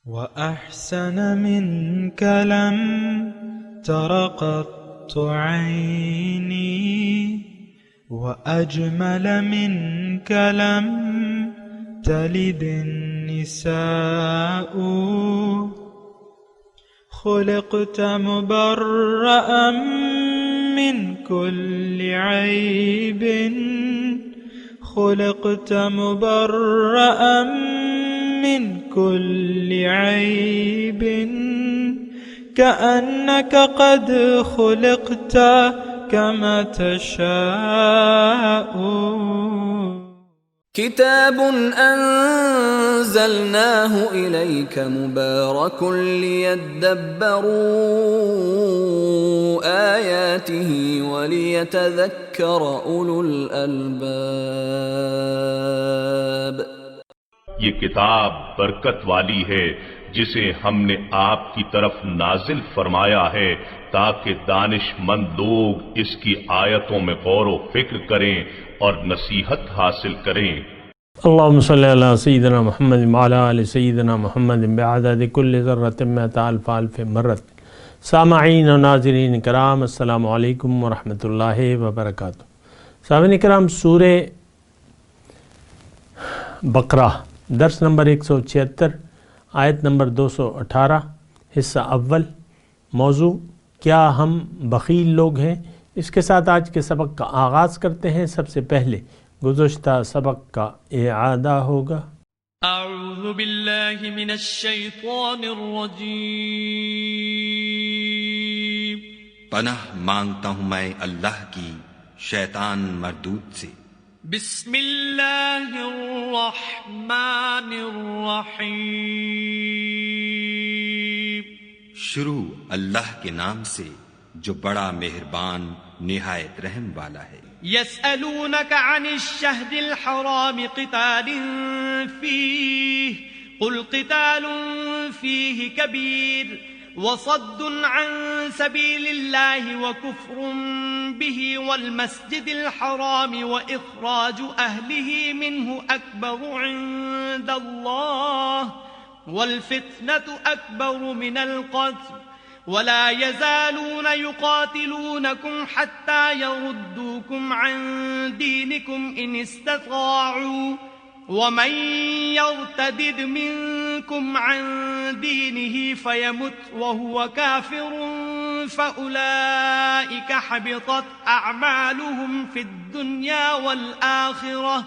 وأحسن منك لم تر قط عيني وأجمل منك لم تلد النساء خلقت مبرأ من كل عيب خلقت مبرأ من كل عيب كأنك قد خلقت كما تشاء كتاب أنزلناه إليك مبارك ليدبروا آياته وليتذكر أولو الألباب. یہ کتاب برکت والی ہے جسے ہم نے آپ کی طرف نازل فرمایا ہے تاکہ دانش مند لوگ اس کی آیتوں میں غور و فکر کریں اور نصیحت حاصل کریں. اللہم صلی علی سیدنا محمد وعلی آل سیدنا محمد بعدد کل ذرۃ مئۃ الف الف مرۃ. سامعین و ناظرین کرام، السلام علیکم ورحمۃ اللہ وبرکاتہ. سامعین کرام، سورہ بقرہ درس نمبر 176، آیت نمبر 218، حصہ اول. موضوع کیا ہم بخیل لوگ ہیں؟ اس کے ساتھ آج کے سبق کا آغاز کرتے ہیں. سب سے پہلے گزشتہ سبق کا اعادہ ہوگا. اعوذ باللہ من الشیطان الرجیم. پناہ مانگتا ہوں میں اللہ کی شیطان مردود سے. بسم اللہ الرحمن الرحیم. شروع اللہ کے نام سے جو بڑا مہربان نہایت رحم والا ہے. يسألونك عن الشهر الحرام قتال فيه قل قتال فيه كبير وصد عن سبيل الله وكفر به والمسجد الحرام وإخراج أهله منه أكبر عند الله والفتنة أكبر من القتل ولا يزالون يقاتلونكم حتى يردوكم عن دينكم إن استطاعوا ومن يرتدد منكم عن دينه فيمت وهو كافر فأولئك حبطت أعمالهم في الدنيا والآخرة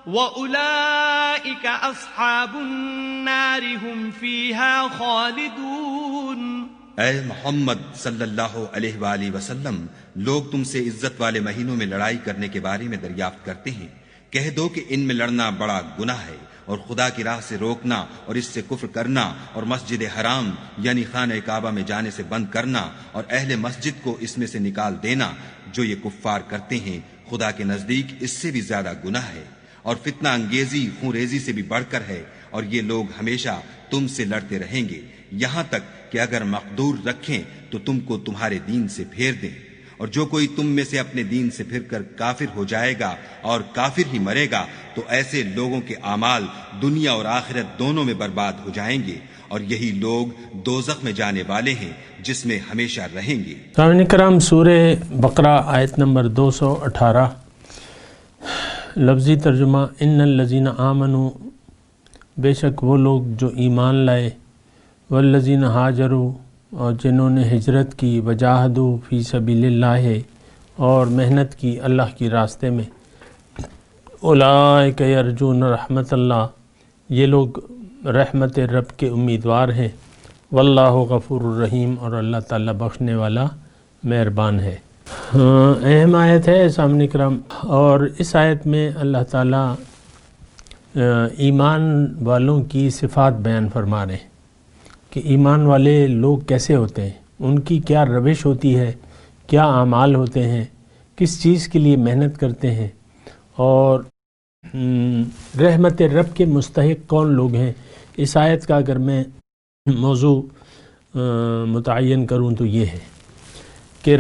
وأولئك أصحاب النار هم فيها خالدون. اے محمد صلی اللہ علیہ وآلہ وسلم، لوگ تم سے عزت والے مہینوں میں لڑائی کرنے کے بارے میں دریافت کرتے ہیں. کہہ دو کہ ان میں لڑنا بڑا گناہ ہے، اور خدا کی راہ سے روکنا اور اس سے کفر کرنا اور مسجد حرام یعنی خانہ کعبہ میں جانے سے بند کرنا اور اہل مسجد کو اس میں سے نکال دینا جو یہ کفار کرتے ہیں، خدا کے نزدیک اس سے بھی زیادہ گناہ ہے. اور فتنہ انگیزی خون ریزی سے بھی بڑھ کر ہے، اور یہ لوگ ہمیشہ تم سے لڑتے رہیں گے یہاں تک کہ اگر مقدور رکھیں تو تم کو تمہارے دین سے پھیر دیں. اور جو کوئی تم میں سے اپنے دین سے پھر کر کافر ہو جائے گا اور کافر ہی مرے گا تو ایسے لوگوں کے اعمال دنیا اور آخرت دونوں میں برباد ہو جائیں گے، اور یہی لوگ دوزخ میں جانے والے ہیں جس میں ہمیشہ رہیں گے. سامعین کرام، سورہ بقرہ آیت نمبر 218. لفظی ترجمہ: ان الذین آمنوا، بے شک وہ لوگ جو ایمان لائے، والذین ہاجروا، اور جنہوں نے ہجرت کی، وجاہدوا فی سبیل اللہ، اور محنت کی اللہ کی راستے میں، اولئک یرجون رحمت اللہ، یہ لوگ رحمت رب کے امیدوار ہیں. واللہ غفور الرحیم، اور اللہ تعالیٰ بخشنے والا مہربان ہے. اہم آیت ہے سامعین کرام، اور اس آیت میں اللہ تعالیٰ ایمان والوں کی صفات بیان فرما رہے ہیں کہ ایمان والے لوگ کیسے ہوتے ہیں، ان کی کیا روش ہوتی ہے، کیا اعمال ہوتے ہیں، کس چیز کے لیے محنت کرتے ہیں، اور رحمت رب کے مستحق کون لوگ ہیں. اس آیت کا اگر میں موضوع متعین کروں تو یہ ہے کہ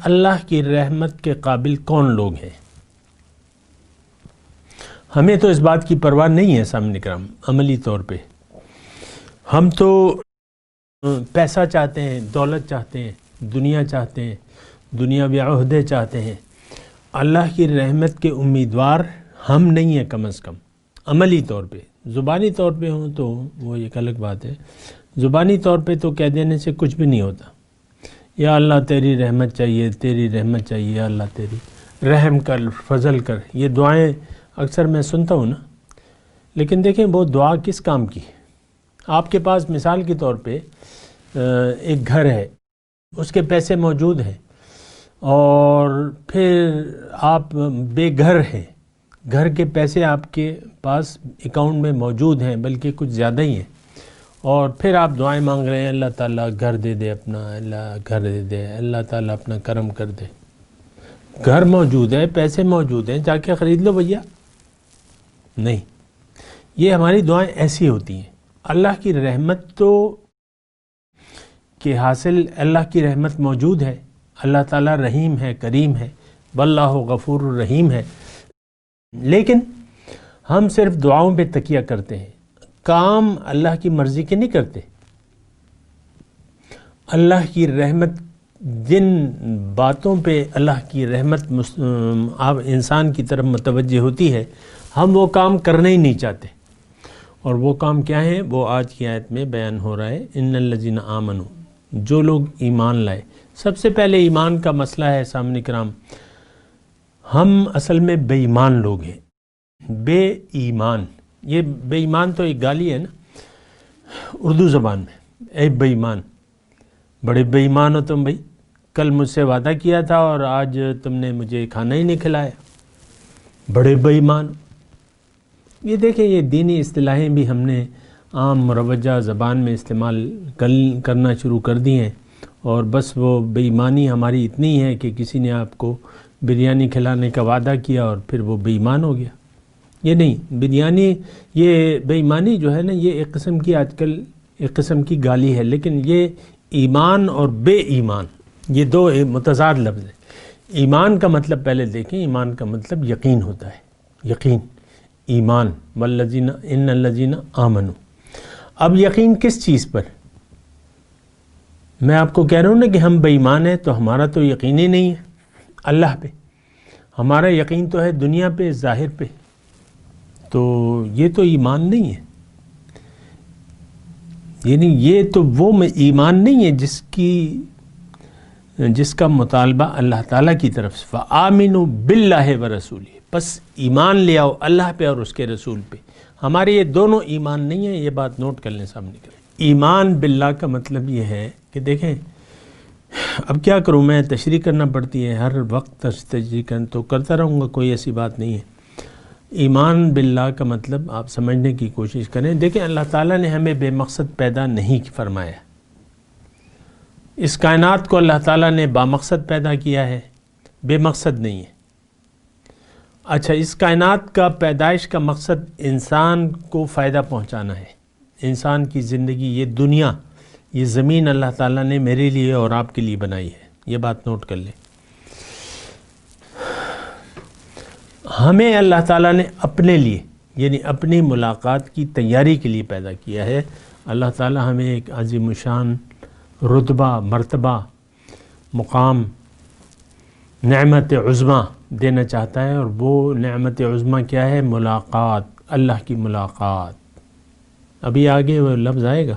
اللہ کی رحمت کے قابل کون لوگ ہیں. ہمیں تو اس بات کی پرواہ نہیں ہے سامعین کرام عملی طور پہ. ہم تو پیسہ چاہتے ہیں، دولت چاہتے ہیں، دنیا چاہتے ہیں، دنیاوی عہدے چاہتے ہیں. اللہ کی رحمت کے امیدوار ہم نہیں ہیں کم از کم عملی طور پہ. زبانی طور پہ ہوں تو وہ ایک الگ بات ہے. زبانی طور پہ تو کہہ دینے سے کچھ بھی نہیں ہوتا. یا اللہ تیری رحمت چاہیے، تیری رحمت چاہیے، یا اللہ تیری رحم کر، فضل کر. یہ دعائیں اکثر میں سنتا ہوں نا، لیکن دیکھیں وہ دعا کس کام کی؟ آپ کے پاس مثال کے طور پہ ایک گھر ہے، اس کے پیسے موجود ہیں، اور پھر آپ بے گھر ہیں، گھر کے پیسے آپ کے پاس اکاؤنٹ میں موجود ہیں، بلکہ کچھ زیادہ ہی ہیں، اور پھر آپ دعائیں مانگ رہے ہیں اللہ تعالیٰ گھر دے دے اپنا، اللہ گھر دے دے، اللہ تعالیٰ اپنا کرم کر دے. گھر موجود ہے، پیسے موجود ہیں، جا کے خرید لو بھیا. نہیں، یہ ہماری دعائیں ایسی ہوتی ہیں. اللہ کی رحمت تو کہ حاصل اللہ کی رحمت موجود ہے. اللہ تعالیٰ رحیم ہے، کریم ہے، واللہ غفور الرحیم ہے. لیکن ہم صرف دعاؤں پہ تکیہ کرتے ہیں، کام اللہ کی مرضی کے نہیں کرتے. اللہ کی رحمت، جن باتوں پہ اللہ کی رحمت انسان کی طرف متوجہ ہوتی ہے، ہم وہ کام کرنا ہی نہیں چاہتے. اور وہ کام کیا ہیں؟ وہ آج کی آیت میں بیان ہو رہا ہے. ان الذین آمنوا، جو لوگ ایمان لائے. سب سے پہلے ایمان کا مسئلہ ہے سامنے کرام. ہم اصل میں بے ایمان لوگ ہیں. بے ایمان، یہ بے ایمان تو ایک گالی ہے نا اردو زبان میں. اے بے ایمان، بڑے بے ایمان ہو تم بھائی. کل مجھ سے وعدہ کیا تھا اور آج تم نے مجھے کھانا ہی نہیں کھلایا، بڑے بے ایمان. یہ دیکھیں، یہ دینی اصطلاحیں بھی ہم نے عام مروجہ زبان میں استعمال کرنا شروع کر دی ہیں، اور بس وہ بے ایمانی ہماری اتنی ہے کہ کسی نے آپ کو بریانی کھلانے کا وعدہ کیا اور پھر وہ بے ایمان ہو گیا. یہ نہیں، بریانی، یہ بے ایمانی جو ہے نا، یہ ایک قسم کی آج کل ایک قسم کی گالی ہے. لیکن یہ ایمان اور بے ایمان، یہ دو متضاد لفظ ہیں. ایمان کا مطلب پہلے دیکھیں، ایمان کا مطلب یقین ہوتا ہے، یقین، ایمان. والذین ان الذین آمنوا. اب یقین کس چیز پر؟ میں آپ کو کہہ رہا ہوں نا کہ ہم بے ایمان ہیں، تو ہمارا تو یقین ہی نہیں ہے اللہ پہ. ہمارا یقین تو ہے دنیا پہ، ظاہر پہ. تو یہ تو ایمان نہیں ہے. یعنی یہ تو وہ ایمان نہیں ہے جس کا مطالبہ اللہ تعالیٰ کی طرف سے. فآمنوا باللہ ورسولہ، بس ایمان لے آؤ اللہ پہ اور اس کے رسول پہ. ہمارے یہ دونوں ایمان نہیں ہیں، یہ بات نوٹ کر لیں سامنے کریں. ایمان باللہ کا مطلب یہ ہے کہ دیکھیں، اب کیا کروں، میں تشریح کرنا پڑتی ہے ہر وقت، تشریح تو کرتا رہوں گا، کوئی ایسی بات نہیں ہے. ایمان باللہ کا مطلب آپ سمجھنے کی کوشش کریں. دیکھیں، اللہ تعالیٰ نے ہمیں بے مقصد پیدا نہیں فرمایا. اس کائنات کو اللہ تعالیٰ نے بامقصد پیدا کیا ہے، بے مقصد نہیں ہے. اچھا، اس کائنات کا پیدائش کا مقصد انسان کو فائدہ پہنچانا ہے. انسان کی زندگی، یہ دنیا، یہ زمین اللہ تعالیٰ نے میرے لیے اور آپ کے لیے بنائی ہے. یہ بات نوٹ کر لیں. ہمیں اللہ تعالیٰ نے اپنے لیے، یعنی اپنی ملاقات کی تیاری کے لیے پیدا کیا ہے. اللہ تعالیٰ ہمیں ایک عظیم الشان رتبہ، مرتبہ، مقام، نعمت عظمیٰ دینا چاہتا ہے. اور وہ نعمت عظمیٰ کیا ہے؟ ملاقات، اللہ کی ملاقات. ابھی آگے وہ لفظ آئے گا.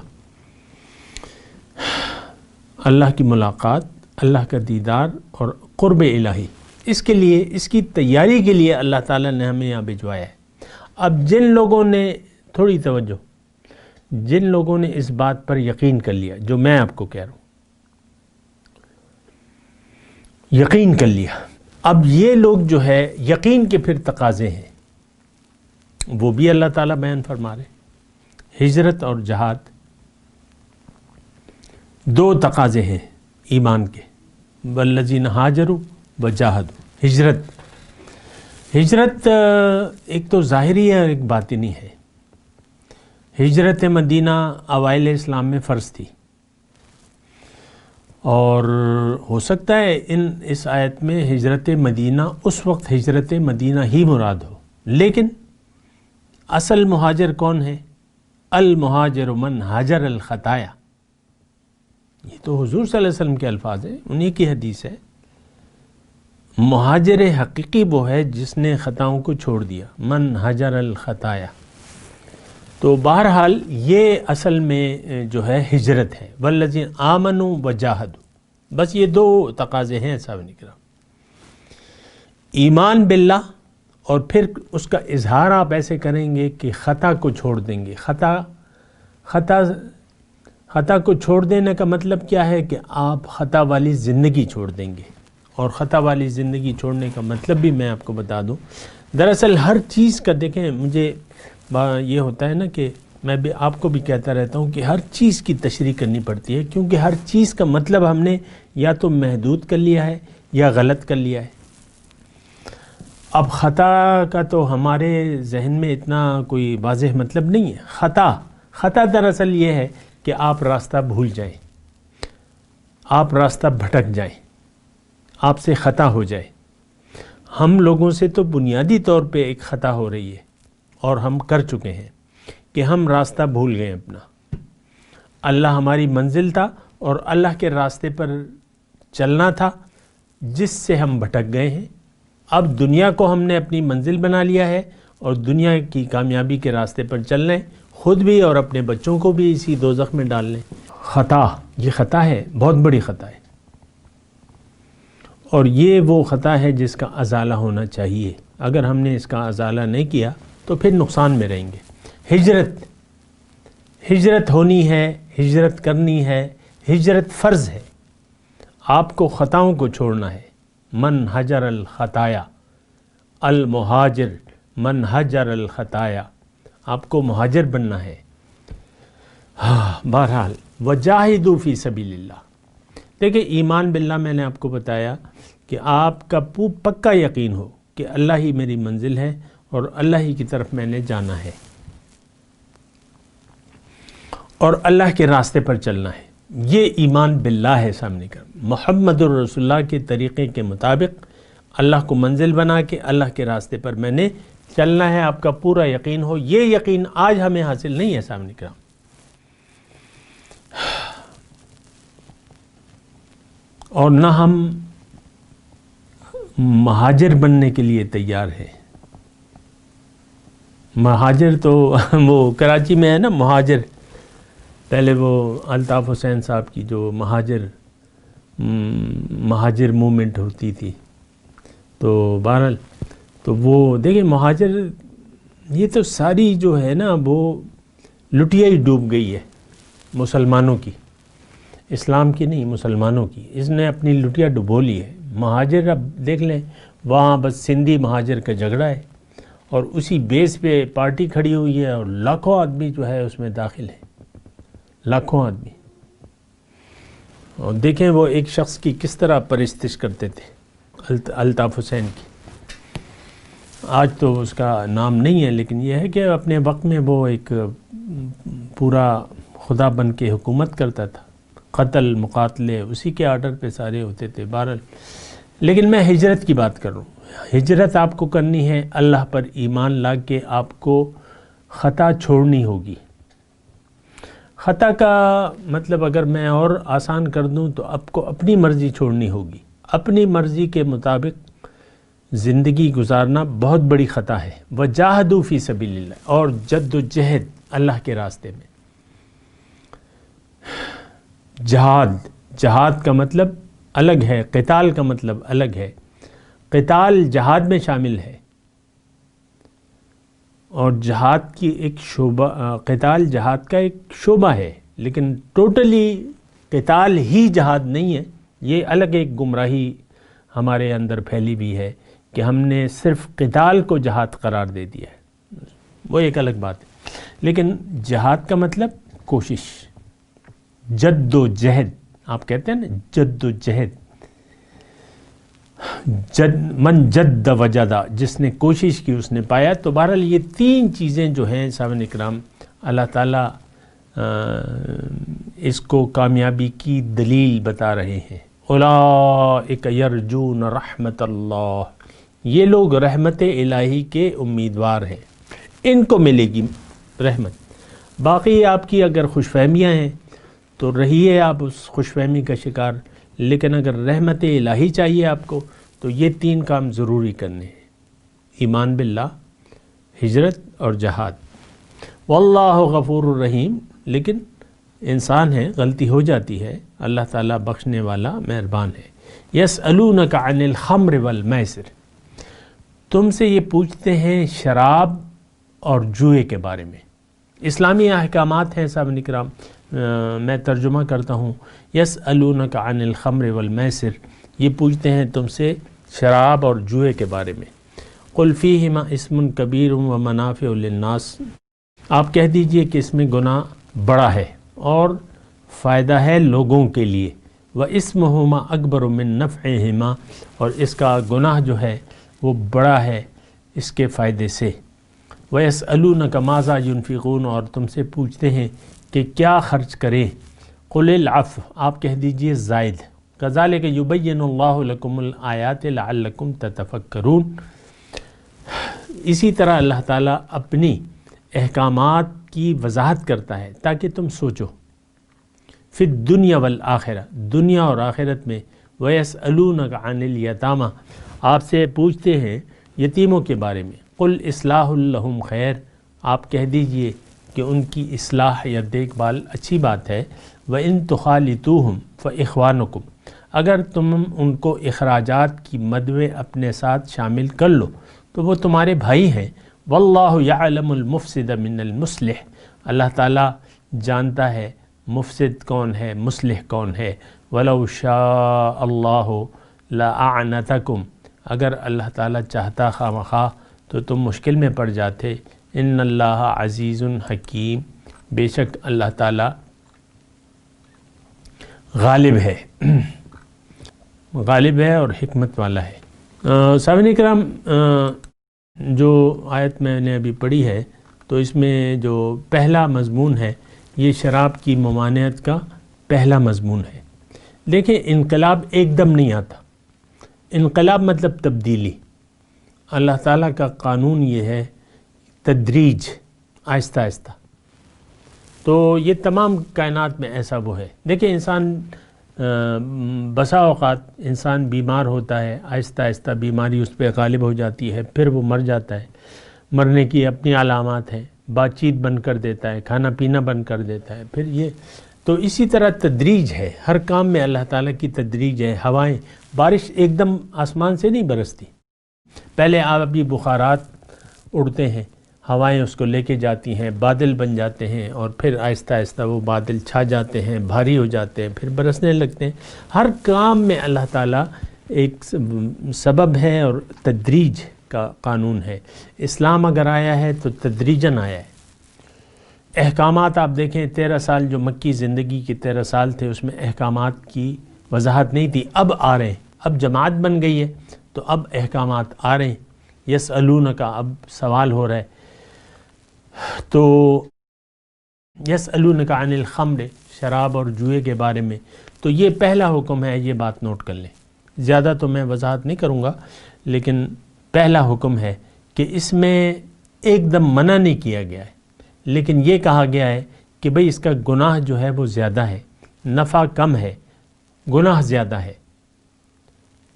اللہ کی ملاقات، اللہ کا دیدار اور قرب الہی. اس کے لیے، اس کی تیاری کے لیے اللہ تعالیٰ نے ہمیں یہاں بھجوایا ہے. اب جن لوگوں نے، تھوڑی توجہ، جن لوگوں نے اس بات پر یقین کر لیا جو میں آپ کو کہہ رہا ہوں، یقین کر لیا، اب یہ لوگ جو ہے یقین کے پھر تقاضے ہیں وہ بھی اللہ تعالیٰ بیان فرما رہے. ہجرت اور جہاد، دو تقاضے ہیں ایمان کے. والذین ہاجروا وجاہدوا. ہجرت ایک تو ظاہری ہے اور ایک باطنی ہے. ہجرت مدینہ اوائل اسلام میں فرض تھی، اور ہو سکتا ہے اس آیت میں ہجرت مدینہ اس وقت ہجرت مدینہ ہی مراد ہو. لیکن اصل مہاجر کون ہے؟ المہاجر من حجر الخطایا، یہ تو حضور صلی اللہ علیہ وسلم کے الفاظ ہیں، انہی کی حدیث ہے۔ مہاجر حقیقی وہ ہے جس نے خطاؤں کو چھوڑ دیا، من حجر الخطایا۔ تو بہرحال یہ اصل میں جو ہے ہجرت ہے، والذین آمنوا وجاہدوا، بس یہ دو تقاضے ہیں صاحب کرام، ایمان باللہ اور پھر اس کا اظہار آپ ایسے کریں گے کہ خطا کو چھوڑ دیں گے۔ خطا کو چھوڑ دینے کا مطلب کیا ہے کہ آپ خطا والی زندگی چھوڑ دیں گے، اور خطا والی زندگی چھوڑنے کا مطلب بھی میں آپ کو بتا دوں۔ دراصل ہر چیز کا دیکھیں، مجھے یہ ہوتا ہے نا کہ میں بھی آپ کو بھی کہتا رہتا ہوں کہ ہر چیز کی تشریح کرنی پڑتی ہے، کیونکہ ہر چیز کا مطلب ہم نے یا تو محدود کر لیا ہے یا غلط کر لیا ہے۔ اب خطا کا تو ہمارے ذہن میں اتنا کوئی واضح مطلب نہیں ہے۔ خطا دراصل یہ ہے کہ آپ راستہ بھول جائیں، آپ راستہ بھٹک جائیں، آپ سے خطا ہو جائے۔ ہم لوگوں سے تو بنیادی طور پہ ایک خطا ہو رہی ہے، اور ہم کر چکے ہیں کہ ہم راستہ بھول گئے اپنا۔ اللہ ہماری منزل تھا اور اللہ کے راستے پر چلنا تھا، جس سے ہم بھٹک گئے ہیں۔ اب دنیا کو ہم نے اپنی منزل بنا لیا ہے اور دنیا کی کامیابی کے راستے پر چل رہے ہیں، خود بھی اور اپنے بچوں کو بھی اسی دوزخ میں ڈال لیں۔ خطا، یہ خطا ہے، بہت بڑی خطا ہے، اور یہ وہ خطا ہے جس کا ازالہ ہونا چاہیے۔ اگر ہم نے اس کا ازالہ نہیں کیا تو پھر نقصان میں رہیں گے۔ ہجرت ہونی ہے، ہجرت کرنی ہے، ہجرت فرض ہے۔ آپ کو خطاؤں کو چھوڑنا ہے۔ من حجر الخطایا، المہاجر من حجر الخطایا، آپ کو مہاجر بننا ہے۔ بہرحال وجاہدوا فی سبیل اللہ، دیکھیں ایمان باللہ میں نے آپ کو بتایا کہ آپ کا پکا یقین ہو کہ اللہ ہی میری منزل ہے اور اللہ ہی کی طرف میں نے جانا ہے اور اللہ کے راستے پر چلنا ہے۔ یہ ایمان باللہ ہے سامنے کا، محمد الرسول اللہ کے طریقے کے مطابق اللہ کو منزل بنا کے اللہ کے راستے پر میں نے چلنا ہے، آپ کا پورا یقین ہو۔ یہ یقین آج ہمیں حاصل نہیں ہے سامنے کا، اور نہ ہم مہاجر بننے کے لیے تیار ہیں۔ مہاجر تو وہ کراچی میں ہے نا مہاجر، پہلے وہ الطاف حسین صاحب کی جو مہاجر موومنٹ ہوتی تھی، تو بہرحال تو وہ دیکھیں مہاجر یہ تو ساری جو ہے نا وہ لٹیا ہی ڈوب گئی ہے مسلمانوں کی، اسلام کی نہیں، مسلمانوں کی۔ اس نے اپنی لٹیا ڈبو لی ہے۔ مہاجر اب دیکھ لیں وہاں بس سندھی مہاجر کا جھگڑا ہے، اور اسی بیس پہ پارٹی کھڑی ہوئی ہے، اور لاکھوں آدمی جو ہے اس میں داخل ہے، لاکھوں آدمی۔ اور دیکھیں وہ ایک شخص کی کس طرح پرستش کرتے تھے، الطاف حسین کی۔ آج تو اس کا نام نہیں ہے، لیکن یہ ہے کہ اپنے وقت میں وہ ایک پورا خدا بن کے حکومت کرتا تھا، قتل مقاتلے اسی کے آرڈر پہ سارے ہوتے تھے۔ بہرحال لیکن میں ہجرت کی بات کر رہا ہوں۔ ہجرت آپ کو کرنی ہے، اللہ پر ایمان لا کے آپ کو خطا چھوڑنی ہوگی۔ خطا کا مطلب اگر میں اور آسان کر دوں تو آپ کو اپنی مرضی چھوڑنی ہوگی۔ اپنی مرضی کے مطابق زندگی گزارنا بہت بڑی خطا ہے۔ وجاہدوا فی سبیل اللہ، اور جد و جہد اللہ کے راستے میں۔ جہاد کا مطلب الگ ہے، قتال کا مطلب الگ ہے۔ قتال جہاد میں شامل ہے، اور جہاد کی ایک شعبہ، قتال جہاد کا ایک شعبہ ہے، لیکن ٹوٹلی قتال ہی جہاد نہیں ہے۔ یہ الگ ایک گمراہی ہمارے اندر پھیلی بھی ہے کہ ہم نے صرف قتال کو جہاد قرار دے دیا ہے، وہ ایک الگ بات ہے۔ لیکن جہاد کا مطلب کوشش، جد و جہد، آپ کہتے ہیں نا جد و جہد، من جد وجدہ، جس نے کوشش کی اس نے پایا۔ تو بہرحال یہ تین چیزیں جو ہیں سامعین اکرام، اللہ تعالیٰ اس کو کامیابی کی دلیل بتا رہے ہیں۔ اولئک یرجون رحمت اللہ، یہ لوگ رحمت الہی کے امیدوار ہیں، ان کو ملے گی رحمت۔ باقی آپ کی اگر خوش فہمیاں ہیں تو رہیے آپ اس خوش فہمی کا شکار، لیکن اگر رحمت الہی چاہیے آپ کو تو یہ 3 کام ضروری کرنے ہیں: ایمان باللہ، ہجرت اور جہاد۔ واللہ غفور الرحیم، لیکن انسان ہے، غلطی ہو جاتی ہے، اللہ تعالیٰ بخشنے والا مہربان ہے۔ یسألونک عن الخمر والمیسر، تم سے یہ پوچھتے ہیں شراب اور جوئے کے بارے میں۔ اسلامی احکامات ہیں صاحب اکرام، میں ترجمہ کرتا ہوں۔ یسألونک عن الخمر والمیسر، یہ پوچھتے ہیں تم سے شراب اور جوئے کے بارے میں۔ قل فیہما اسم کبیر ومنافع للناس، آپ کہہ دیجئے کہ اس میں گناہ بڑا ہے اور فائدہ ہے لوگوں کے لیے۔ واسمہما اکبر من نفعہما، اور اس کا گناہ جو ہے وہ بڑا ہے اس کے فائدے سے۔ ویسألونک ماذا ینفقون، اور تم سے پوچھتے ہیں کہ کیا خرچ کریں۔ قل العفو، آپ کہہ دیجئے زائد۔ کذالک یبین اللہ لکم الآیات لعلکم تتفکرون، اسی طرح اللہ تعالیٰ اپنی احکامات کی وضاحت کرتا ہے تاکہ تم سوچو۔ فی الدنیا والآخرہ، دنیا اور آخرت میں۔ ویسألونک عن الیتامى، آپ سے پوچھتے ہیں یتیموں کے بارے میں۔ قل اصلاح لہم خیر، آپ کہہ دیجئے کہ ان کی اصلاح یا دیکھ بھال اچھی بات ہے۔ وَإِن تُخَالِطُوهُمْ فَإِخْوَانُكُمْ، اگر تم ان کو اخراجات کی مد میں اپنے ساتھ شامل کر لو تو وہ تمہارے بھائی ہیں۔ واللہ یعلم المفسد من المصلح، اللہ تعالیٰ جانتا ہے مفسد کون ہے، مصلح کون ہے۔ وَلَوْ شَاءَ اللَّهُ لَأَعْنَتَكُمْ، اگر اللہ تعالیٰ چاہتا خواہ تو تم مشکل میں پڑ جاتے۔ ان اللہ عزیز حکیم، بے شک اللہ تعالیٰ غالب ہے، غالب ہے اور حکمت والا ہے۔ سامعین کرام، جو آیت میں نے ابھی پڑھی ہے تو اس میں جو پہلا مضمون ہے یہ شراب کی ممانعت کا پہلا مضمون ہے۔ دیکھیں، انقلاب ایک دم نہیں آتا، انقلاب مطلب تبدیلی۔ اللہ تعالیٰ کا قانون یہ ہے تدریج، آہستہ آہستہ، تو یہ تمام کائنات میں ایسا وہ ہے۔ دیکھیں، انسان بسا اوقات انسان بیمار ہوتا ہے، آہستہ آہستہ بیماری اس پہ غالب ہو جاتی ہے، پھر وہ مر جاتا ہے۔ مرنے کی اپنی علامات ہیں، بات چیت بند کر دیتا ہے، کھانا پینا بند کر دیتا ہے، پھر یہ تو اسی طرح تدریج ہے، ہر کام میں اللہ تعالیٰ کی تدریج ہے۔ ہوائیں، بارش ایک دم آسمان سے نہیں برستی، پہلے آبی بخارات اڑتے ہیں، ہوائیں اس کو لے کے جاتی ہیں، بادل بن جاتے ہیں، اور پھر آہستہ آہستہ وہ بادل چھا جاتے ہیں، بھاری ہو جاتے ہیں، پھر برسنے لگتے ہیں۔ ہر کام میں اللہ تعالیٰ ایک سبب ہے اور تدریج کا قانون ہے۔ اسلام اگر آیا ہے تو تدریجاً آیا ہے۔ احکامات آپ دیکھیں، 13 سال جو مکی زندگی کے 13 سال تھے اس میں احکامات کی وضاحت نہیں تھی، اب آ رہے ہیں، اب جماعت بن گئی ہے تو اب احکامات آ رہے ہیں۔ یسألونک، اب سوال ہو رہا ہے، تو یسألونک عن الخمر، شراب اور جوئے کے بارے میں، تو یہ پہلا حکم ہے، یہ بات نوٹ کر لیں۔ زیادہ تو میں وضاحت نہیں کروں گا، لیکن پہلا حکم ہے کہ اس میں ایک دم منع نہیں کیا گیا ہے، لیکن یہ کہا گیا ہے کہ بھئی اس کا گناہ جو ہے وہ زیادہ ہے، نفع کم ہے، گناہ زیادہ ہے،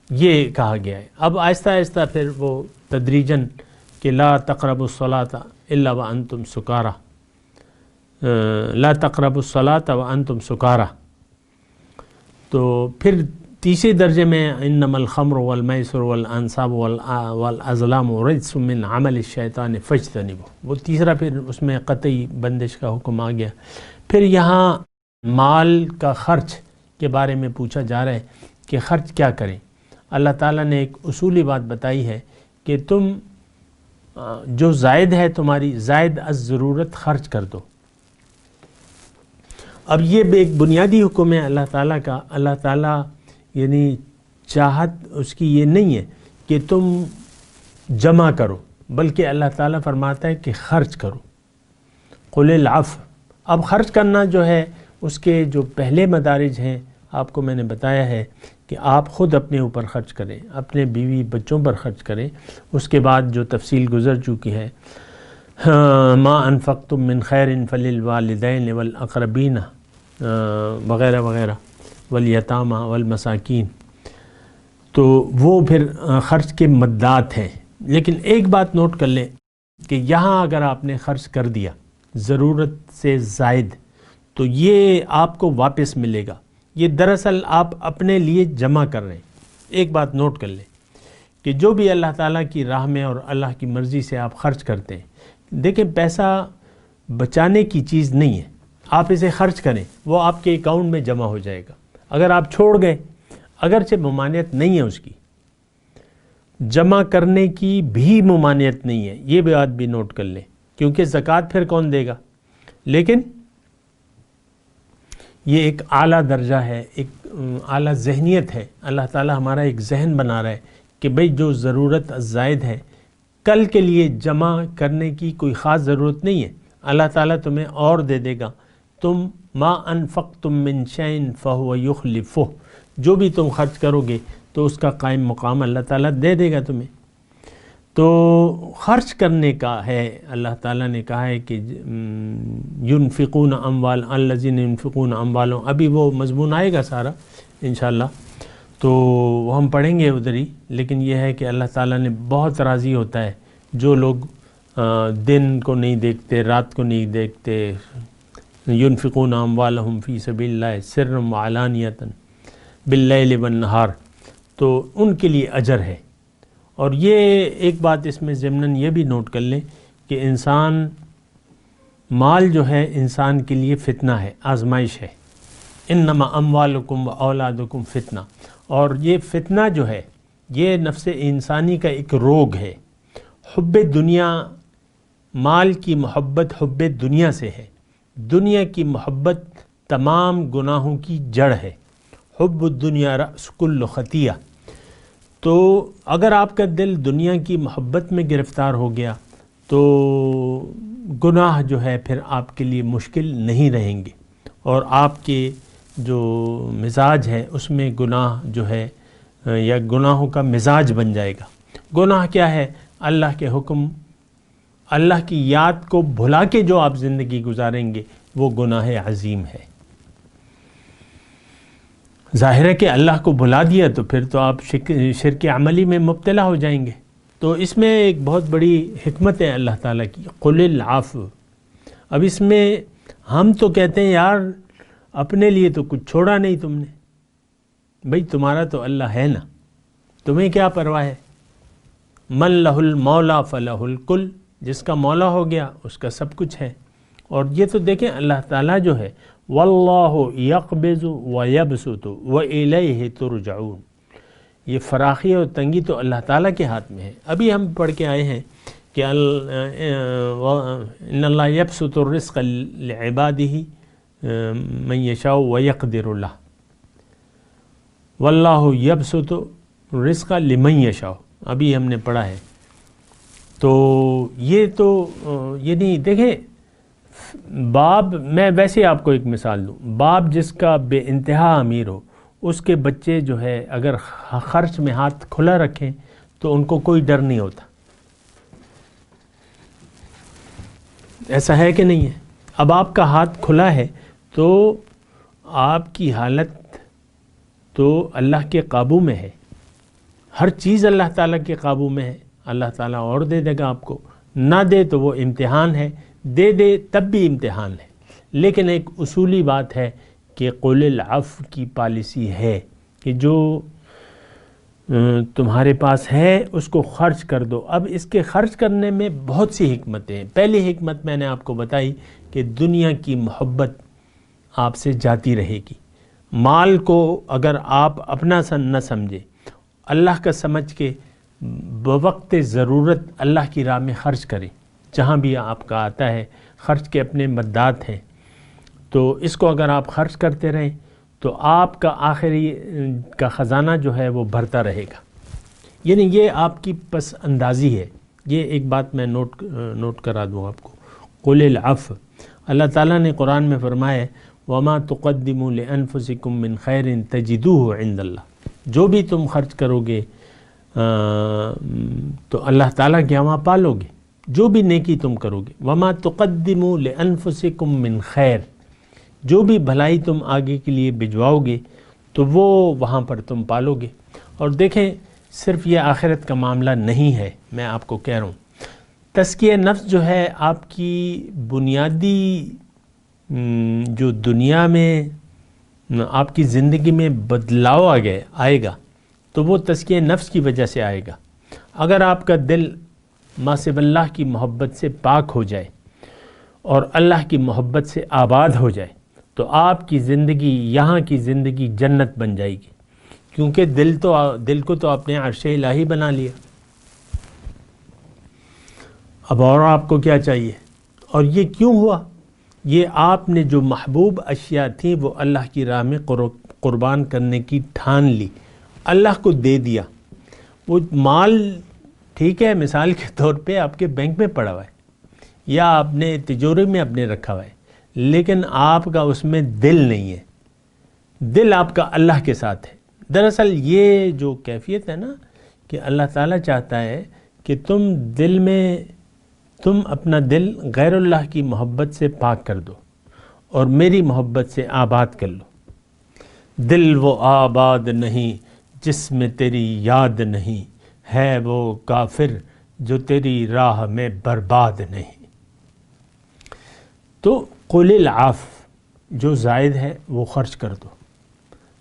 یہ کہا گیا ہے۔ اب آہستہ آہستہ پھر وہ تدریجاً کہ لا تقربوا الصلاۃ الا وانتم سکارى، لا تقربوا الصلاۃ وانتم سکارى، تو پھر تیسرے درجے میں انما الخمر والمیسر والانصاب والازلام رجس من عمل الشیطان فاجتنبوہ، وہ تیسرا پھر اس میں قطعی بندش کا حکم آ گیا۔ پھر یہاں مال کا خرچ کے بارے میں پوچھا جا رہا ہے کہ خرچ کیا کریں۔ اللہ تعالیٰ نے ایک اصولی بات بتائی ہے کہ تم جو زائد ہے تمہاری، زائد از ضرورت خرچ کر دو۔ اب یہ ایک بنیادی حکم ہے اللہ تعالیٰ کا۔ اللہ تعالیٰ یعنی چاہت اس کی یہ نہیں ہے کہ تم جمع کرو، بلکہ اللہ تعالیٰ فرماتا ہے کہ خرچ کرو۔ قل العفو، اب خرچ کرنا جو ہے اس کے جو پہلے مدارج ہیں آپ کو میں نے بتایا ہے کہ آپ خود اپنے اوپر خرچ کریں، اپنے بیوی بچوں پر خرچ کریں، اس کے بعد جو تفصیل گزر چکی ہے ما انفقتم من خیر فللوالدین والاقربین وغیرہ وغیرہ والیتامى والمساکین، تو وہ پھر خرچ کے مدات ہیں۔ لیکن ایک بات نوٹ کر لیں کہ یہاں اگر آپ نے خرچ کر دیا ضرورت سے زائد تو یہ آپ کو واپس ملے گا، یہ دراصل آپ اپنے لیے جمع کر رہے ہیں۔ ایک بات نوٹ کر لیں کہ جو بھی اللہ تعالیٰ کی راہ میں اور اللہ کی مرضی سے آپ خرچ کرتے ہیں، دیکھیں پیسہ بچانے کی چیز نہیں ہے، آپ اسے خرچ کریں وہ آپ کے اکاؤنٹ میں جمع ہو جائے گا۔ اگر آپ چھوڑ گئے، اگرچہ ممانعت نہیں ہے اس کی، جمع کرنے کی بھی ممانعت نہیں ہے، یہ بات بھی نوٹ کر لیں، کیونکہ زکوٰۃ پھر کون دے گا؟ لیکن یہ ایک اعلیٰ درجہ ہے، ایک اعلیٰ ذہنیت ہے۔ اللہ تعالیٰ ہمارا ایک ذہن بنا رہا ہے کہ بھئی جو ضرورت زائد ہے کل کے لیے جمع کرنے کی کوئی خاص ضرورت نہیں ہے، اللہ تعالیٰ تمہیں اور دے دے گا۔ تم ما انفقتم من شیء فہو یخلفہ، جو بھی تم خرچ کرو گے تو اس کا قائم مقام اللہ تعالیٰ دے دے گا تمہیں۔ تو خرچ کرنے کا ہے، اللہ تعالیٰ نے کہا ہے کہ ينفقون اموال الذين ينفقون اموالهم، ابھی وہ مضمون آئے گا سارا انشاءاللہ، تو وہ ہم پڑھیں گے ادھر ہی۔ لیکن یہ ہے کہ اللہ تعالیٰ نے بہت راضی ہوتا ہے جو لوگ دن کو نہیں دیکھتے، رات کو نہیں دیکھتے، ينفقون اموالهم في سبيل الله سرا وعلانية باللیل والنہار، تو ان کے لیے اجر ہے۔ اور یہ ایک بات اس میں ضمناً یہ بھی نوٹ کر لیں کہ انسان، مال جو ہے انسان کے لیے فتنہ ہے، آزمائش ہے۔ انما اموالکم و اولادکم فتنہ، اور یہ فتنہ جو ہے یہ نفس انسانی کا ایک روگ ہے۔ حب دنیا، مال کی محبت حب دنیا سے ہے، دنیا کی محبت تمام گناہوں کی جڑ ہے۔ حب الدنیا رأس کل خطیہ، تو اگر آپ کا دل دنیا کی محبت میں گرفتار ہو گیا تو گناہ جو ہے پھر آپ کے لیے مشکل نہیں رہیں گے، اور آپ کے جو مزاج ہے اس میں گناہ جو ہے یا گناہوں کا مزاج بن جائے گا۔ گناہ کیا ہے؟ اللہ کے حکم، اللہ کی یاد کو بھلا کے جو آپ زندگی گزاریں گے وہ گناہ عظیم ہے۔ ظاہر ہے کہ اللہ کو بھلا دیا تو پھر تو آپ شرک عملی میں مبتلا ہو جائیں گے۔ تو اس میں ایک بہت بڑی حکمت ہے اللہ تعالیٰ کی، قل العفو۔ اب اس میں ہم تو کہتے ہیں یار اپنے لیے تو کچھ چھوڑا نہیں تم نے، بھئی تمہارا تو اللہ ہے نا، تمہیں کیا پرواہ ہے؟ من لہ المولا فلہ الکل، جس کا مولا ہو گیا اس کا سب کچھ ہے۔ اور یہ تو دیکھیں اللہ تعالیٰ جو ہے واللہ یقبض ویبسط والیہ ترجعون، یہ فراخی اور تنگی تو اللہ تعالیٰ کے ہاتھ میں ہے۔ ابھی ہم پڑھ کے آئے ہیں کہ ان اللہ یبسط الرزق لعبادہ من یشاء ویقدر لہ، واللہ یبسط الرزق لمن یشاء، ابھی ہم نے پڑھا ہے۔ تو یہ تو یعنی دیکھیں باپ، میں ویسے آپ کو ایک مثال دوں، باپ جس کا بے انتہا امیر ہو، اس کے بچے جو ہے اگر خرچ میں ہاتھ کھلا رکھیں تو ان کو کوئی ڈر نہیں ہوتا، ایسا ہے کہ نہیں ہے؟ اب آپ کا ہاتھ کھلا ہے تو آپ کی حالت تو اللہ کے قابو میں ہے، ہر چیز اللہ تعالیٰ کے قابو میں ہے۔ اللہ تعالیٰ اور دے دے گا آپ کو، نہ دے تو وہ امتحان ہے، دے دے تب بھی امتحان ہے۔ لیکن ایک اصولی بات ہے کہ قول العفو کی پالیسی ہے کہ جو تمہارے پاس ہے اس کو خرچ کر دو۔ اب اس کے خرچ کرنے میں بہت سی حکمتیں ہیں۔ پہلی حکمت میں نے آپ کو بتائی کہ دنیا کی محبت آپ سے جاتی رہے گی۔ مال کو اگر آپ اپنا نہ سمجھے، اللہ کا سمجھ کے بوقت ضرورت اللہ کی راہ میں خرچ کریں، جہاں بھی آپ کا آتا ہے خرچ کے اپنے مدات ہیں، تو اس کو اگر آپ خرچ کرتے رہیں تو آپ کا آخری کا خزانہ جو ہے وہ بھرتا رہے گا۔ یعنی یہ آپ کی پس اندازی ہے۔ یہ ایک بات میں نوٹ کرا دوں آپ کو، قل العفو، اللہ تعالیٰ نے قرآن میں فرمایا ہے وَمَا تُقَدِّمُوا لِأَنفُسِكُم مِّن خَيْرٍ تَجِدُوهُ عِندَ اللَّهِ، جو بھی تم خرچ کرو گے تو اللہ تعالیٰ کے ہاں پالو گے۔ جو بھی نیکی تم کرو گے، وما تقدموا لانفسکم من خیر، جو بھی بھلائی تم آگے کے لیے بھجواؤ گے تو وہ وہاں پر تم پالو گے۔ اور دیکھیں صرف یہ آخرت کا معاملہ نہیں ہے، میں آپ کو کہہ رہا ہوں تزکیہ نفس جو ہے آپ کی بنیادی جو دنیا میں آپ کی زندگی میں بدلاؤ آئے گا تو وہ تزکیہ نفس کی وجہ سے آئے گا۔ اگر آپ کا دل ما سوی اللہ کی محبت سے پاک ہو جائے اور اللہ کی محبت سے آباد ہو جائے تو آپ کی زندگی، یہاں کی زندگی جنت بن جائے گی، کیونکہ دل کو تو آپ نے عرش الہی بنا لیا۔ اب اور آپ کو کیا چاہیے؟ اور یہ کیوں ہوا؟ یہ آپ نے جو محبوب اشیاء تھیں وہ اللہ کی راہ میں قربان کرنے کی ٹھان لی، اللہ کو دے دیا۔ وہ مال ٹھیک ہے مثال کے طور پہ آپ کے بینک میں پڑا ہوا ہے یا آپ نے تجوری میں اپنے رکھا ہوا ہے، لیکن آپ کا اس میں دل نہیں ہے، دل آپ کا اللہ کے ساتھ ہے۔ دراصل یہ جو کیفیت ہے نا کہ اللہ تعالیٰ چاہتا ہے کہ تم اپنا دل غیر اللہ کی محبت سے پاک کر دو اور میری محبت سے آباد کر لو۔ دل وہ آباد نہیں جس میں تیری یاد نہیں، ہے وہ کافر جو تیری راہ میں برباد نہیں۔ تو قل العفو جو زائد ہے وہ خرچ کر دو،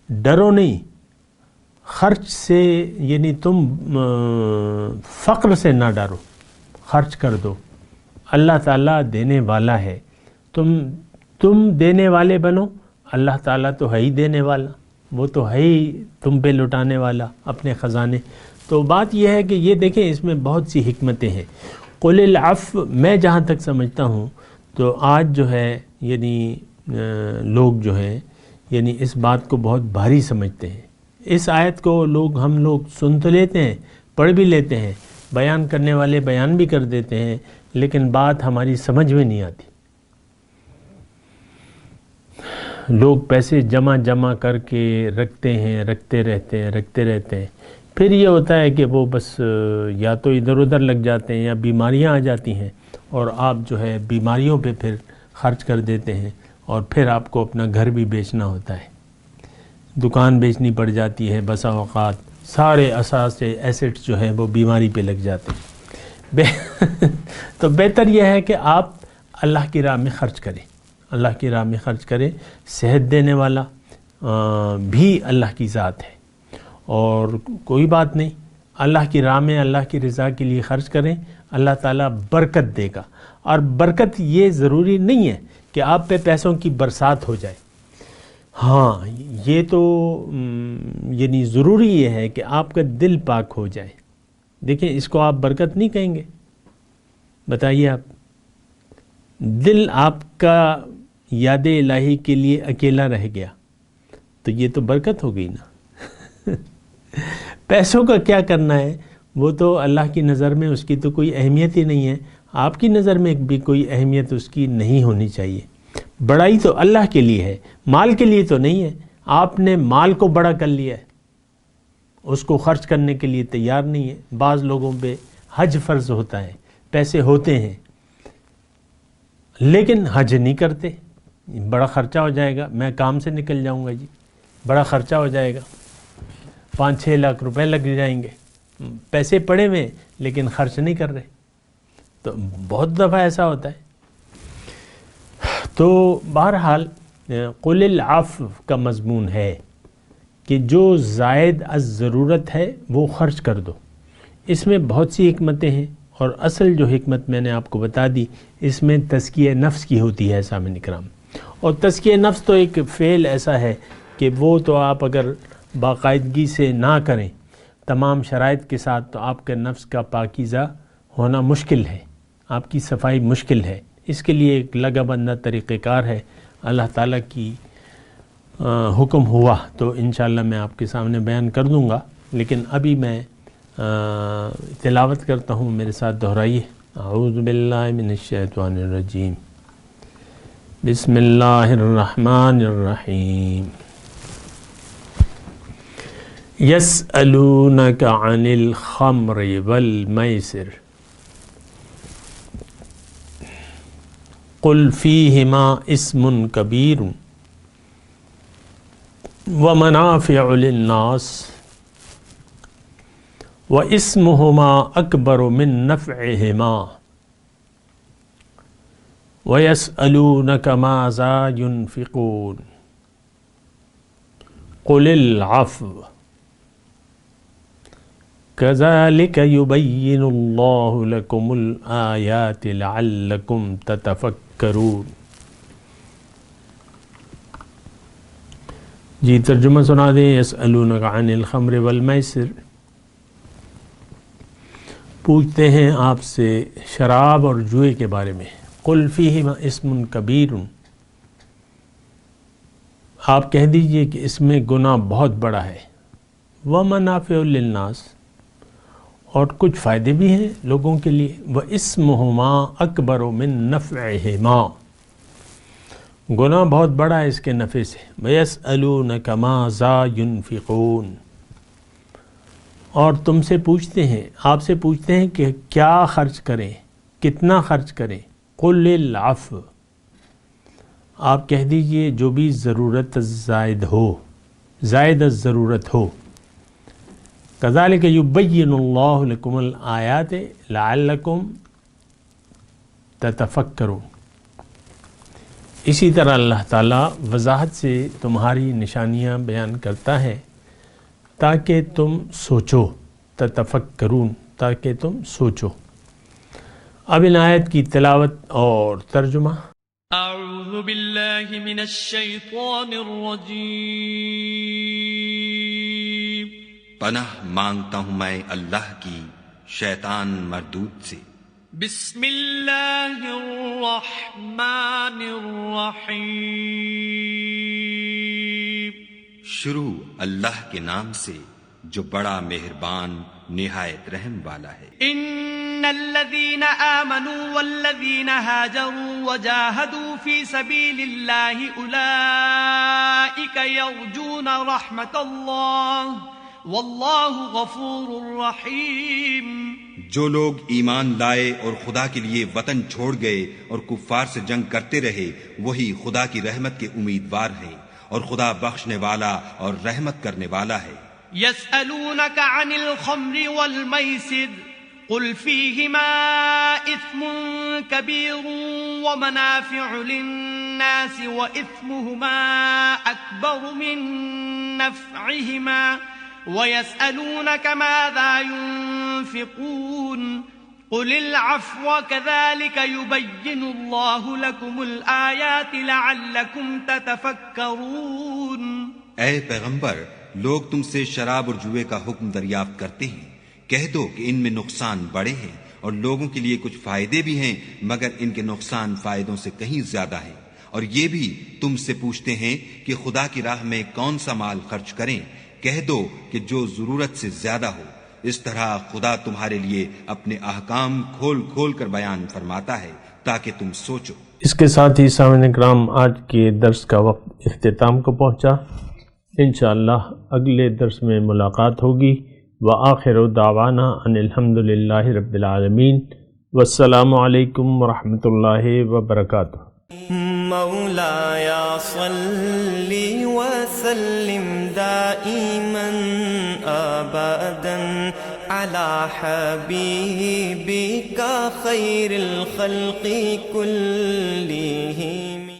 ڈرو نہیں خرچ سے، یعنی تم فقر سے نہ ڈرو، خرچ کر دو۔ اللہ تعالیٰ دینے والا ہے، تم دینے والے بنو، اللہ تعالیٰ تو ہے ہی دینے والا، وہ تو ہے ہی تم پہ لٹانے والا اپنے خزانے۔ تو بات یہ ہے کہ یہ دیکھیں اس میں بہت سی حکمتیں ہیں۔ قل العفو میں جہاں تک سمجھتا ہوں تو آج جو ہے یعنی لوگ جو ہیں یعنی اس بات کو بہت بھاری سمجھتے ہیں۔ اس آیت کو ہم لوگ سن تو لیتے ہیں، پڑھ بھی لیتے ہیں، بیان کرنے والے بیان بھی کر دیتے ہیں، لیکن بات ہماری سمجھ میں نہیں آتی۔ لوگ پیسے جمع کر کے رکھتے ہیں، رکھتے رہتے ہیں، پھر یہ ہوتا ہے کہ وہ بس یا تو ادھر ادھر لگ جاتے ہیں یا بیماریاں آ جاتی ہیں اور آپ جو ہے بیماریوں پہ پھر خرچ کر دیتے ہیں، اور پھر آپ کو اپنا گھر بھی بیچنا ہوتا ہے، دکان بیچنی پڑ جاتی ہے، بسا اوقات سارے ایسیٹس جو ہیں وہ بیماری پہ لگ جاتے ہیں۔ تو بہتر یہ ہے کہ آپ اللہ کی راہ میں خرچ کریں، اللہ کی راہ میں خرچ کریں۔ صحت دینے والا بھی اللہ کی ذات ہے، اور کوئی بات نہیں، اللہ کی راہ میں اللہ کی رضا کے لیے خرچ کریں، اللہ تعالیٰ برکت دے گا۔ اور برکت یہ ضروری نہیں ہے کہ آپ پہ پیسوں کی برسات ہو جائے، ہاں یہ تو یعنی ضروری یہ ہے کہ آپ کا دل پاک ہو جائے۔ دیکھیں اس کو آپ برکت نہیں کہیں گے، بتائیے آپ، دل آپ کا یاد الہی کے لیے اکیلا رہ گیا تو یہ تو برکت ہو گئی نا۔ پیسوں کا کیا کرنا ہے، وہ تو اللہ کی نظر میں اس کی تو کوئی اہمیت ہی نہیں ہے، آپ کی نظر میں بھی کوئی اہمیت اس کی نہیں ہونی چاہیے۔ بڑائی تو اللہ کے لیے ہے، مال کے لیے تو نہیں ہے۔ آپ نے مال کو بڑا کر لیا ہے، اس کو خرچ کرنے کے لیے تیار نہیں ہے۔ بعض لوگوں پہ حج فرض ہوتا ہے، پیسے ہوتے ہیں لیکن حج نہیں کرتے، بڑا خرچہ ہو جائے گا، میں کام سے نکل جاؤں گا جی، بڑا خرچہ ہو جائے گا، 5-6 لاکھ روپے لگ جائیں گے، پیسے پڑے ہوئے لیکن خرچ نہیں کر رہے۔ تو بہت دفعہ ایسا ہوتا ہے۔ تو بہرحال قل العفو کا مضمون ہے کہ جو زائد از ضرورت ہے وہ خرچ کر دو۔ اس میں بہت سی حکمتیں ہیں، اور اصل جو حکمت میں نے آپ کو بتا دی اس میں تزکیہ نفس کی ہوتی ہے سامعین کرام۔ اور تزکیہ نفس تو ایک فعل ایسا ہے کہ وہ تو آپ اگر باقاعدگی سے نہ کریں تمام شرائط کے ساتھ تو آپ کے نفس کا پاکیزہ ہونا مشکل ہے، آپ کی صفائی مشکل ہے۔ اس کے لیے ایک لگا بندہ طریقہ کار ہے، اللہ تعالیٰ کی حکم ہوا تو انشاءاللہ میں آپ کے سامنے بیان کر دوں گا، لیکن ابھی میں تلاوت کرتا ہوں، میرے ساتھ دہرائیے۔ اعوذ باللہ من الشیطان الرجیم، بسم اللہ الرحمن الرحیم۔ یسألونک عن الخمر والمیسر قل فیہما اسم کبیر ومنافع للناس واسمهما اکبر من نفعہما وَيَسْأَلُونَكَ مَاذَا يُنْفِقُونَ قُلِ الْعَفْوَ كَذَلِكَ يُبَيِّنُ اللَّهُ لَكُمُ الْآيَاتِ لَعَلَّكُمْ تَتَفَكَّرُونَ. جی ترجمہ سنا دیں. يَسْأَلُونَكَ عَنِ الْخَمْرِ وَالْمَيْسِرِ، پوچھتے ہیں آپ سے شراب اور جوئے کے بارے میں. قل فیہما اسم کبیر، آپ کہہ دیجئے کہ اس میں گناہ بہت بڑا ہے. ومنافع للناس، اور کچھ فائدے بھی ہیں لوگوں کے لیے. واسمہما اکبر من نفعہما، گناہ بہت بڑا ہے اس کے نفع سے. ویسألونک ماذا ینفقون، اور تم سے پوچھتے ہیں، آپ سے پوچھتے ہیں کہ کیا خرچ کریں، کتنا خرچ کریں. قل العفو، آپ کہہ دیجئے جو بھی ضرورت زائد ہو، زائد از ضرورت ہو. کذالک یبین اللہ لکم الآیات لعلکم تتفکرون، اسی طرح اللہ تعالیٰ وضاحت سے تمہاری نشانیاں بیان کرتا ہے تاکہ تم سوچو. تتفکرون، تاکہ تم سوچو. اب ان آیت کی تلاوت اور ترجمہ. اعوذ باللہ من الشیطان الرجیم. پناہ مانگتا ہوں میں اللہ کی شیطان مردود سے. بسم اللہ الرحمن الرحیم. شروع اللہ کے نام سے جو بڑا مہربان نہایت رحم والا ہے. ان الذين آمنوا والذين هاجروا وجاهدوا في سبيل الله اولئك يرجون رحمة الله والله غفور رحيم. جو لوگ ایمان لائے اور خدا کے لیے وطن چھوڑ گئے اور کفار سے جنگ کرتے رہے وہی خدا کی رحمت کے امیدوار ہیں، اور خدا بخشنے والا اور رحمت کرنے والا ہے. يسألونك عن الخمر والميسر قل فيهما إثم كبير ومنافع للناس وإثمهما أكبر من نفعهما ويسألونك ماذا ينفقون قل العفو كذلك يبين الله لكم الآيات لعلكم تتفكرون. اے پیغمبر، لوگ تم سے شراب اور جوئے کا حکم دریافت کرتے ہیں. کہہ دو کہ ان میں نقصان بڑے ہیں اور لوگوں کے لیے کچھ فائدے بھی ہیں، مگر ان کے نقصان فائدوں سے کہیں زیادہ ہیں. اور یہ بھی تم سے پوچھتے ہیں کہ خدا کی راہ میں کون سا مال خرچ کریں. کہہ دو کہ جو ضرورت سے زیادہ ہو. اس طرح خدا تمہارے لیے اپنے احکام کھول کھول کر بیان فرماتا ہے تاکہ تم سوچو. اس کے ساتھ ہی سامعین کرام آج کے درس کا وقت اختتام کو پہنچا. انشاءاللہ اگلے درس میں ملاقات ہوگی. وآخر دعوانا ان الحمدللہ رب العالمین. والسلام علیکم ورحمۃ اللہ وبرکاتہ. مولایا صلی وسلم دائما ابدا علی حبیبک خیر الخلق کلہم.